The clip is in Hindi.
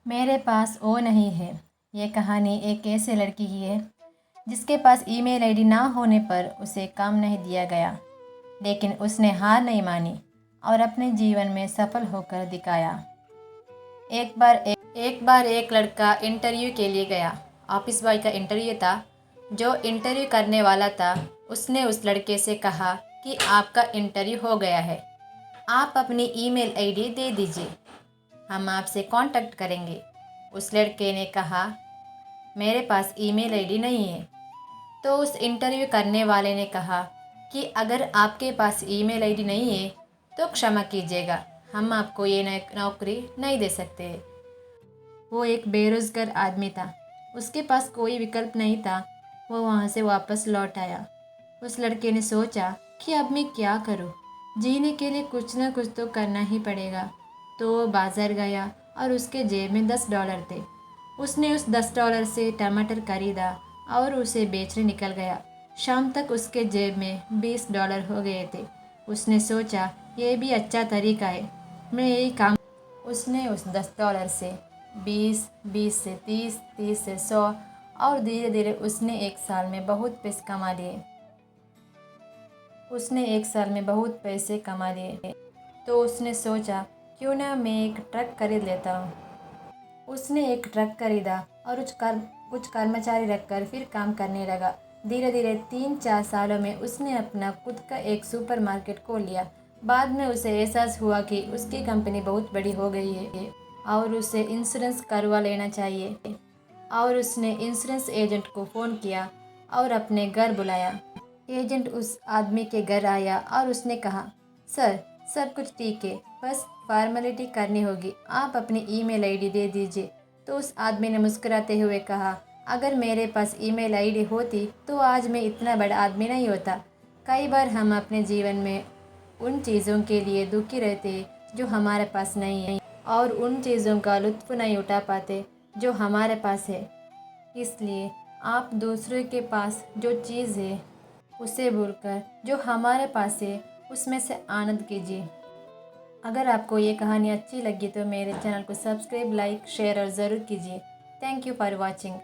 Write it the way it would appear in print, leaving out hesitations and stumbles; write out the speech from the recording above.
मेरे पास वो नहीं है। ये कहानी एक ऐसे लड़की की है जिसके पास ईमेल आईडी ना होने पर उसे काम नहीं दिया गया, लेकिन उसने हार नहीं मानी और अपने जीवन में सफल होकर दिखाया। एक बार एक लड़का इंटरव्यू के लिए गया। ऑफिस बॉय का इंटरव्यू था। जो इंटरव्यू करने वाला था उसने उस लड़के से कहा कि आपका इंटरव्यू हो गया है, आप अपनी ईमेल आईडी दे दीजिए, हम आपसे कांटेक्ट करेंगे। उस लड़के ने कहा, मेरे पास ईमेल आईडी नहीं है। तो उस इंटरव्यू करने वाले ने कहा कि अगर आपके पास ईमेल आईडी नहीं है तो क्षमा कीजिएगा, हम आपको ये नौकरी नहीं दे सकते। वो एक बेरोज़गार आदमी था, उसके पास कोई विकल्प नहीं था। वो वहाँ से वापस लौट आया। उस लड़के ने सोचा कि अब मैं क्या करूँ, जीने के लिए कुछ ना कुछ तो करना ही पड़ेगा। तो वो बाज़ार गया और उसके जेब में $10 थे। उसने उस $10 से टमाटर खरीदा और उसे बेचने निकल गया। शाम तक उसके जेब में $20 हो गए थे। उसने सोचा, ये भी अच्छा तरीका है, मैं यही काम। उसने उस $10 से 20, 20 से 30, 30 से 100 और धीरे धीरे उसने एक साल में बहुत पैसे कमा लिए। तो उसने सोचा, क्यों ना मैं एक ट्रक खरीद लेता हूँ। उसने एक ट्रक खरीदा और कुछ कर्मचारी रखकर फिर काम करने लगा। धीरे धीरे 3-4 सालों में उसने अपना खुद का एक सुपरमार्केट खोल लिया। बाद में उसे एहसास हुआ कि उसकी कंपनी बहुत बड़ी हो गई है और उसे इंश्योरेंस करवा लेना चाहिए। और उसने इंश्योरेंस एजेंट को फ़ोन किया और अपने घर बुलाया। एजेंट उस आदमी के घर आया और उसने कहा, सर, सब कुछ ठीक है, बस फॉर्मेलिटी करनी होगी, आप अपनी ईमेल आईडी दे दीजिए। तो उस आदमी ने मुस्कुराते हुए कहा, अगर मेरे पास ईमेल आईडी होती तो आज मैं इतना बड़ा आदमी नहीं होता। कई बार हम अपने जीवन में उन चीज़ों के लिए दुखी रहते हैं जो हमारे पास नहीं है और उन चीज़ों का लुत्फ़ नहीं उठा पाते जो हमारे पास है। इसलिए आप दूसरे के पास जो चीज़ है उसे भूलकर जो हमारे पास है उसमें से आनंद कीजिए। अगर आपको ये कहानी अच्छी लगी तो मेरे चैनल को सब्सक्राइब, लाइक, शेयर और ज़रूर कीजिए। Thank you for watching.